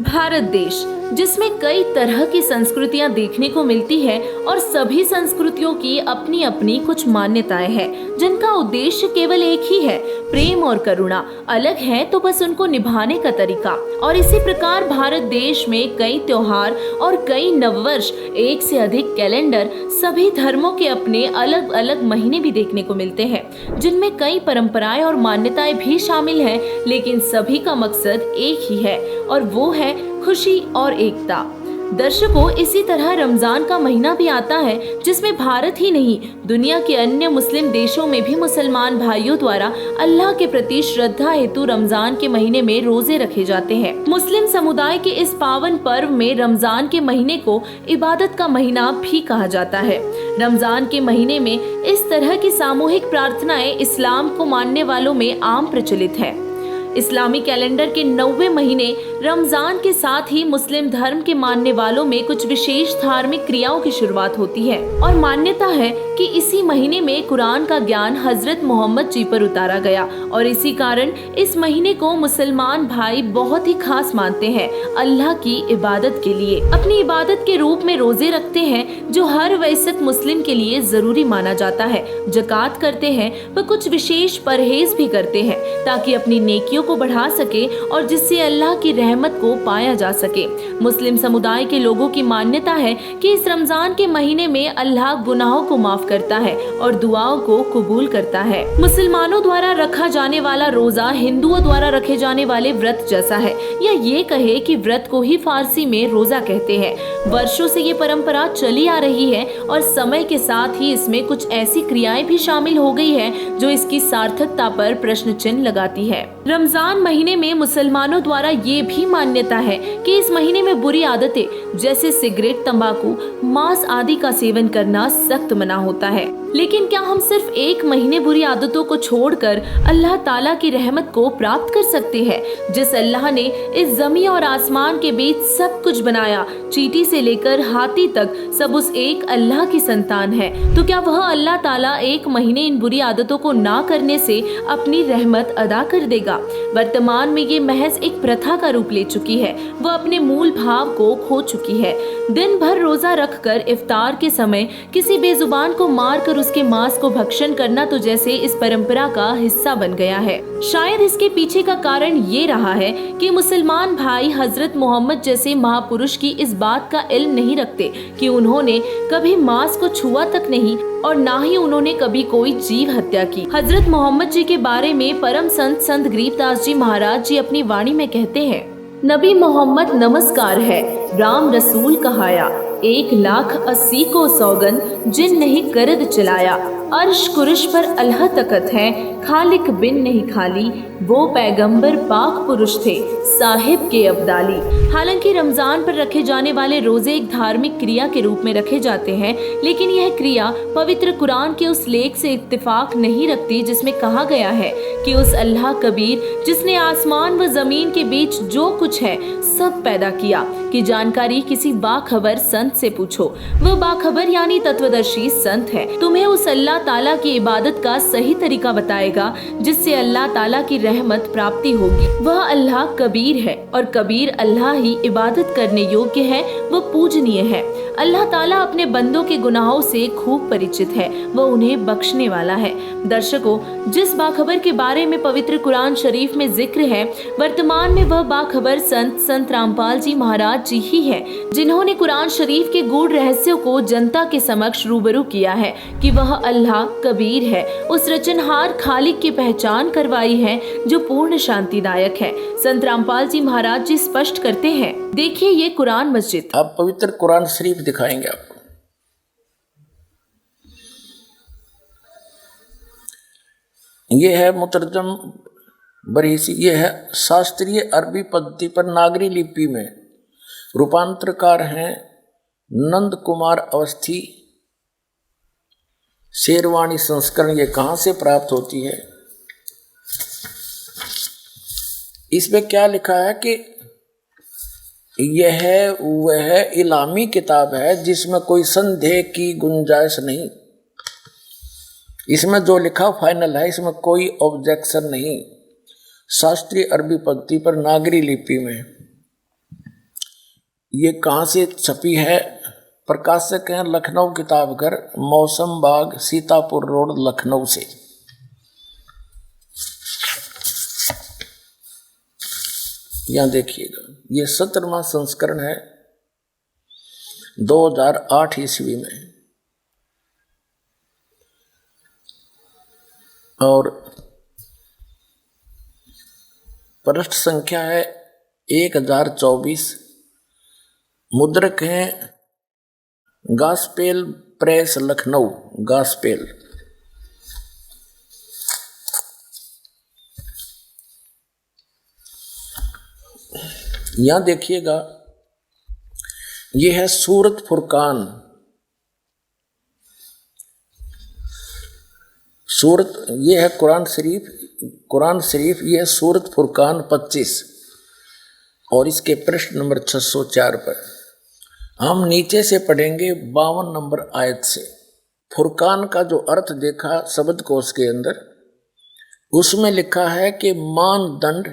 भारत देश, जिसमें कई तरह की संस्कृतियां देखने को मिलती है और सभी संस्कृतियों की अपनी अपनी कुछ मान्यताएं हैं जिनका उद्देश्य केवल एक ही है, प्रेम और करुणा। अलग है तो बस उनको निभाने का तरीका। और इसी प्रकार भारत देश में कई त्योहार और कई नववर्ष, एक से अधिक कैलेंडर, सभी धर्मों के अपने अलग अलग महीने भी देखने को मिलते हैं जिनमें कई परंपराएं और मान्यताएं भी शामिल हैं, लेकिन सभी का मकसद एक ही है और वो है खुशी और एकता। दर्शकों, इसी तरह रमजान का महीना भी आता है जिसमें भारत ही नहीं, दुनिया के अन्य मुस्लिम देशों में भी मुसलमान भाइयों द्वारा अल्लाह के प्रति श्रद्धा हेतु रमजान के महीने में रोजे रखे जाते हैं। मुस्लिम समुदाय के इस पावन पर्व में रमजान के महीने को इबादत का महीना भी कहा जाता है। रमजान के महीने में इस तरह की सामूहिक प्रार्थनाएं इस्लाम को मानने वालों में आम प्रचलित है। इस्लामी कैलेंडर के 90 महीने रमजान के साथ ही मुस्लिम धर्म के मानने वालों में कुछ विशेष धार्मिक क्रियाओं की शुरुआत होती है और मान्यता है कि इसी महीने में कुरान का ज्ञान हजरत मोहम्मद जी पर उतारा गया और इसी कारण इस महीने को मुसलमान भाई बहुत ही खास मानते हैं। अल्लाह की इबादत के लिए अपनी इबादत के रूप में रोजे रखते हैं जो हर वयस्क मुस्लिम के लिए जरूरी माना जाता है। ज़कात करते हैं व कुछ विशेष परहेज भी करते हैं ताकि अपनी नेकियों को बढ़ा सके और जिससे अल्लाह की रहमत को पाया जा सके। मुस्लिम समुदाय के लोगों की मान्यता है कि इस रमजान के महीने में अल्लाह गुनाहों को माफ करता है और दुआओं को कबूल करता है। मुसलमानों द्वारा रखा जाने वाला रोजा हिंदुओं द्वारा रखे जाने वाले व्रत जैसा है, या ये कहे कि व्रत को ही फारसी में रोजा कहते हैं। वर्षों से ये परंपरा चली आ रही है और समय के साथ ही इसमें कुछ ऐसी क्रियाएं भी शामिल हो गई है जो इसकी सार्थकता पर प्रश्न चिन्ह लगाती है। रमजान महीने में मुसलमानों द्वारा ये भी मान्यता है कि इस महीने में बुरी आदतें जैसे सिगरेट, तंबाकू, मांस आदि का सेवन करना सख्त मना होता है। लेकिन क्या हम सिर्फ एक महीने बुरी आदतों को छोड़कर अल्लाह ताला की रहमत को प्राप्त कर सकते हैं? जिस अल्लाह ने इस जमीन और आसमान के बीच सब कुछ बनाया, चींटी से लेकर हाथी तक सब उस एक अल्लाह की संतान है, तो क्या वह अल्लाह ताला एक महीने इन बुरी आदतों को ना करने से अपनी रहमत अदा कर देगा? वर्तमान में ये महज एक प्रथा का रूप ले चुकी है, वह अपने मूल भाव को खो चुकी है। दिन भर रोजा रखकर इफ्तार के समय किसी बेजुबान को मारकर उसके मांस को भक्षण करना तो जैसे इस परंपरा का हिस्सा बन गया है। शायद इसके पीछे का कारण ये रहा है कि मुसलमान भाई हजरत मोहम्मद जैसे महापुरुष की इस बात का इल्म नहीं रखते कि उन्होंने कभी मांस को छुआ तक नहीं और ना ही उन्होंने कभी कोई जीव हत्या की। हजरत मोहम्मद जी के बारे में परम संत गरीबदास जी महाराज जी अपनी वाणी में कहते हैं, नबी मोहम्मद नमस्कार है, राम रसूल कहाया, 1,80,000 को सौगन जिन नहीं करद चलाया, अर्श कुर्श पर अल्लाह तकत है, खालिक बिन नहीं खाली, वो पैगंबर पाक पुरुष थे, साहिब के अब्दाली। हालांकि रमजान पर रखे जाने वाले रोजे एक धार्मिक क्रिया के रूप में रखे जाते हैं, लेकिन यह क्रिया पवित्र कुरान के उस लेख से इत्तेफाक नहीं रखती जिसमें कहा गया है कि उस अल्लाह कबीर जिसने आसमान व जमीन के बीच जो कुछ है सब पैदा किया की जानकारी किसी बाखबर संत से पूछो। वह बाखबर यानी तत्वदर्शी संत है, तुम्हें उस अल्लाह ताला की इबादत का सही तरीका बताएगा जिससे अल्लाह ताला की रहमत प्राप्ति होगी। वह अल्लाह कबीर है और कबीर अल्लाह ही इबादत करने योग्य है, वह पूजनीय है। अल्लाह ताला अपने बंदों के गुनाहों से खूब परिचित है, वह उन्हें बख्शने वाला है। दर्शकों, जिस बाखबर के बारे में पवित्र कुरान शरीफ में जिक्र है, वर्तमान में वह बाखबर संत रामपाल जी महाराज जी ही है जिन्होंने कुरान शरीफ के गूढ़ रहस्यों को जनता के समक्ष रूबरू किया है कि वह अल्लाह कबीर है, उस रचनहार खालिक की पहचान करवाई है जो पूर्ण शांतिदायक है। संत रामपाल जी महाराज जी स्पष्ट करते हैं, देखिए ये कुरान मस्जिद। आप पवित्र कुरान शरीफ दिखाएंगे आपको। ये है मुतरजम बरीसी, ये है शास्त्रीय अरबी पद्धति पर नागरी लिपि में। रूपांतरकार हैं नंद कुमार अवस्थी। शेरवाणी संस्करण ये कहाँ से प्राप्त होती है? इसमें क्या लिखा है कि यह वह इलामी किताब है जिसमें कोई संदेह की गुंजाइश नहीं। इसमें जो लिखा फाइनल है, इसमें कोई ऑब्जेक्शन नहीं। शास्त्रीय अरबी पद्धति पर नागरी लिपि में ये कहाँ से छपी है? प्रकाशक हैं लखनऊ किताबघर, मौसम बाग, सीतापुर रोड, लखनऊ से। यहाँ देखिएगा, ये 17वां संस्करण है 2008 ईस्वी में। और पृष्ठ संख्या है 1024। मुद्रक हैं गास्पेल प्रेस लखनऊ, गास्पेल। यहां देखिएगा, यह है सूरत फुरकान। सूरत, यह है कुरान शरीफ, यह है सूरत फुरकान 25 और इसके पृष्ठ नंबर 604 पर। हम नीचे से पढ़ेंगे 52 नंबर आयत से। फुरकान का जो अर्थ देखा शब्दकोश के अंदर, उसमें लिखा है कि मानदंड,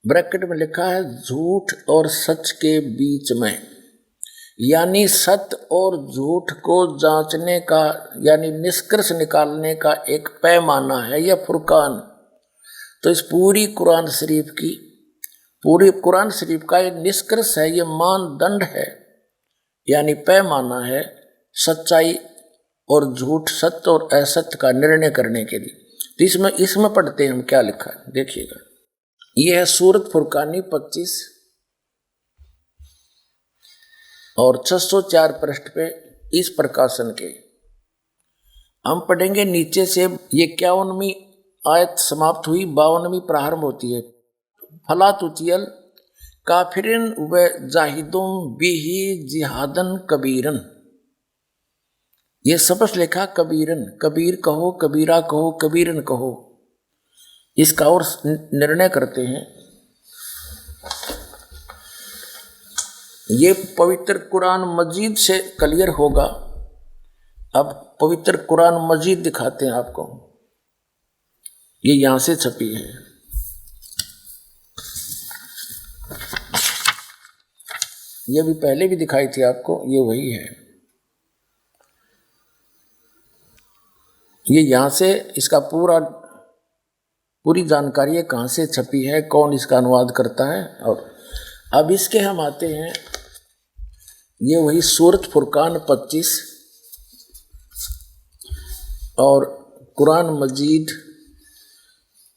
ब्रैकेट में लिखा है झूठ और सच के बीच में, यानी सत्य और झूठ को जांचने का, यानी निष्कर्ष निकालने का एक पैमाना है यह फुरकान। तो इस पूरी कुरान शरीफ का ये निष्कर्ष है, ये मानदंड है, यानी पैमाना है सच्चाई और झूठ, सत्य और असत्य का निर्णय करने के लिए। तो इसमें पढ़ते हैं हम क्या लिखा है, देखिएगा। यह है सूरत फुरकानी 25 और 604 पृष्ठ पे इस प्रकाशन के हम पढ़ेंगे नीचे से। ये 51वीं आयत समाप्त हुई, 52वीं प्रारंभ होती है। फला तुतियल काफिरिन व जाहिदुम बिही जिहादन कबीरन। ये स्पष्ट लिखा कबीरन, कबीर कहो, कबीरा कहो, कबीरन कहो। इसका और निर्णय करते हैं। ये पवित्र कुरान मजीद से क्लियर होगा। अब पवित्र कुरान मजीद दिखाते हैं आपको, ये यहां से छपी है। ये भी पहले भी दिखाई थी आपको, ये वही है। ये यहां से इसका पूरी जानकारी है, कहाँ से छपी है, कौन इसका अनुवाद करता है। और अब इसके हम आते हैं, ये वही सूरत फुरकान 25 और कुरान मजीद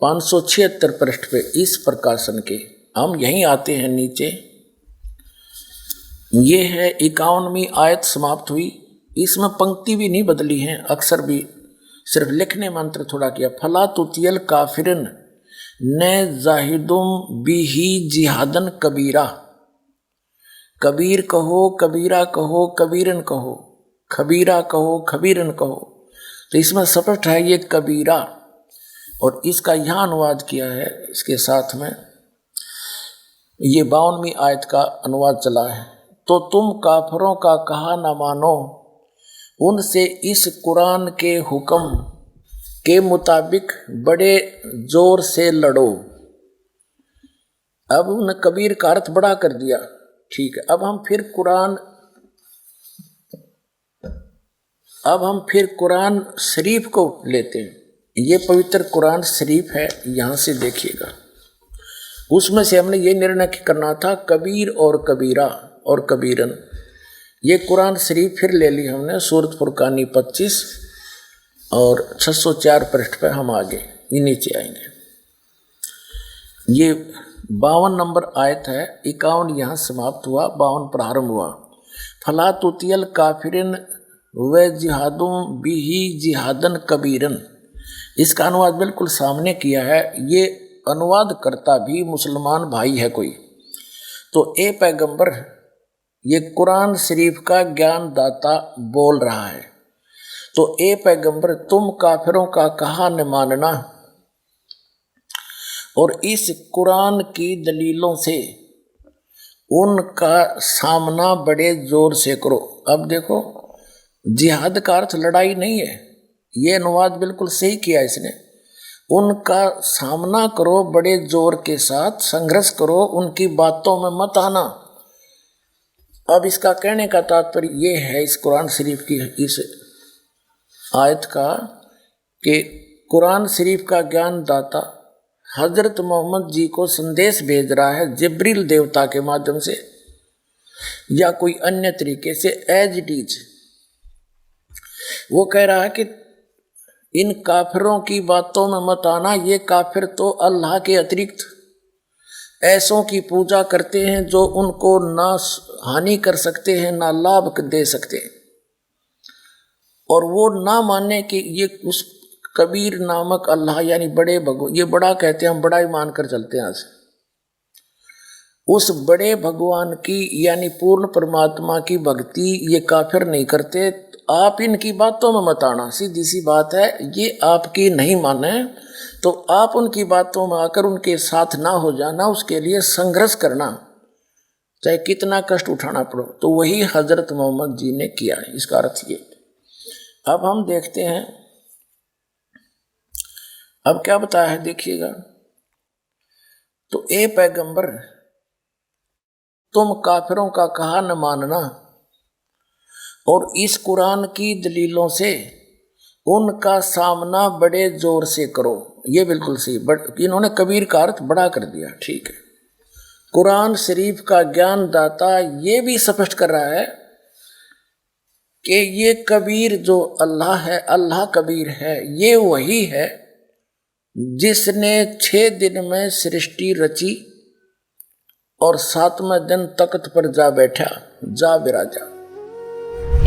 576 पृष्ठ पे इस प्रकाशन के। हम यहीं आते हैं नीचे, ये है 51वीं आयत समाप्त हुई। इसमें पंक्ति भी नहीं बदली है, अक्षर भी सिर्फ लिखने मंत्र थोड़ा किया। फला तुतियल काफिरन न जाहिदुम बिही जिहादन कबीरा। कबीर कहो, कबीरा कहो, कबीरन कहो, खबीरा कहो, खबीरन कहो। तो इसमें स्पष्ट है ये कबीरा, और इसका यहाँ अनुवाद किया है इसके साथ में। ये 52वीं आयत का अनुवाद चला है। तो तुम काफरों का कहा न मानो, उनसे इस कुरान के हुक्म के मुताबिक बड़े जोर से लड़ो। अब उन्होंने कबीर का अर्थ बड़ा कर दिया, ठीक है। अब हम फिर कुरान शरीफ को लेते हैं। ये पवित्र कुरान शरीफ है, यहाँ से देखिएगा। उसमें से हमने ये निर्णय करना था कबीर और कबीरा और कबीरन। ये कुरान शरीफ फिर ले ली हमने, सूरत फुरकानी 25 और 604 पृष्ठ पे हम आगे ये नीचे आएंगे। ये 52 नंबर आयत है, 51 यहाँ समाप्त हुआ, 52 प्रारंभ हुआ। फला तुतियल काफिरिन व जिहादुम बिही जिहादन कबीरन। इसका अनुवाद बिल्कुल सामने किया है। ये अनुवाद करता भी मुसलमान भाई है कोई, तो ए पैगंबर, ये कुरान शरीफ का ज्ञान दाता बोल रहा है। तो ए पैगंबर, तुम काफिरों का कहा न मानना और इस कुरान की दलीलों से उनका सामना बड़े जोर से करो। अब देखो, जिहाद का अर्थ लड़ाई नहीं है, ये अनुवाद बिल्कुल सही किया इसने। उनका सामना करो बड़े जोर के साथ, संघर्ष करो, उनकी बातों में मत आना। अब इसका कहने का तात्पर्य ये है इस कुरान शरीफ की इस आयत का कि कुरान शरीफ का ज्ञान दाता हजरत मोहम्मद जी को संदेश भेज रहा है जिब्रील देवता के माध्यम से या कोई अन्य तरीके से एज इट इज। वो कह रहा है कि इन काफिरों की बातों में मत आना, ये काफिर तो अल्लाह के अतिरिक्त ऐसों की पूजा करते हैं जो उनको ना हानि कर सकते हैं ना लाभ दे सकते हैं, और वो ना माने कि ये उस कबीर नामक अल्लाह यानी बड़े भगवान, ये बड़ा कहते हैं, हम बड़ा ही मान कर चलते हैं आज, उस बड़े भगवान की यानी पूर्ण परमात्मा की भक्ति ये काफिर नहीं करते। आप इनकी बातों में मत आना, सीधी सी बात है। ये आपकी नहीं माने तो आप उनकी बातों में आकर उनके साथ ना हो जाना, उसके लिए संघर्ष करना, चाहे कितना कष्ट उठाना पड़ो। तो वही हजरत मोहम्मद जी ने किया है, इसका अर्थ ये। अब हम देखते हैं अब क्या बताया है, देखिएगा। तो ए पैगंबर, तुम काफिरों का कहा न मानना और इस कुरान की दलीलों से उनका सामना बड़े जोर से करो। ये बिल्कुल सही, इन्होंने कबीर का अर्थ बड़ा कर दिया, ठीक है। कुरान शरीफ का ज्ञान दाता ये भी स्पष्ट कर रहा है कि ये कबीर जो अल्लाह है, अल्लाह कबीर है, ये वही है जिसने 6 दिन में सृष्टि रची और 7वें दिन तख्त पर जा बैठा, जा विराजा।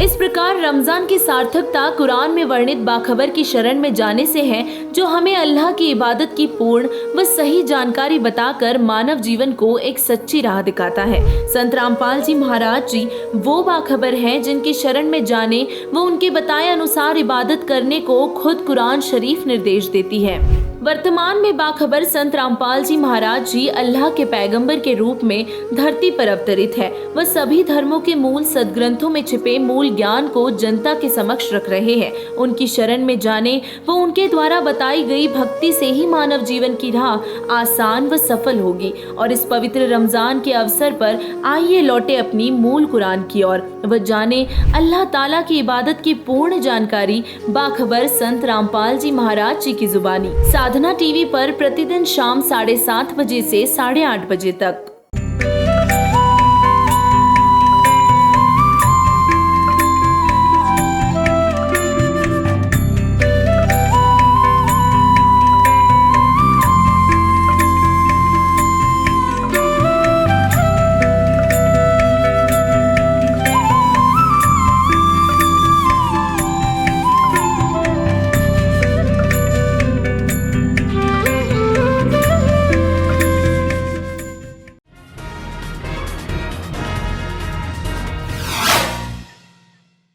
इस प्रकार रमजान की सार्थकता कुरान में वर्णित बाखबर की शरण में जाने से है, जो हमें अल्लाह की इबादत की पूर्ण व सही जानकारी बताकर मानव जीवन को एक सच्ची राह दिखाता है। संत रामपाल जी महाराज जी वो बाखबर हैं जिनकी शरण में जाने व उनके बताए अनुसार इबादत करने को खुद कुरान शरीफ निर्देश देती है। वर्तमान में बाखबर संत रामपाल जी महाराज जी अल्लाह के पैगंबर के रूप में धरती पर अवतरित है। वह सभी धर्मों के मूल सदग्रंथों में छिपे मूल ज्ञान को जनता के समक्ष रख रहे हैं। उनकी शरण में जाने व उनके द्वारा बताई गई भक्ति से ही मानव जीवन की राह आसान व सफल होगी। और इस पवित्र रमजान के अवसर पर आइए लौटे अपनी मूल कुरान की ओर व जाने अल्लाह ताला की इबादत की पूर्ण जानकारी बाखबर संत रामपाल जी महाराज जी की जुबानी। साधना टीवी पर प्रतिदिन शाम 7:30 बजे से 8:30 बजे तक।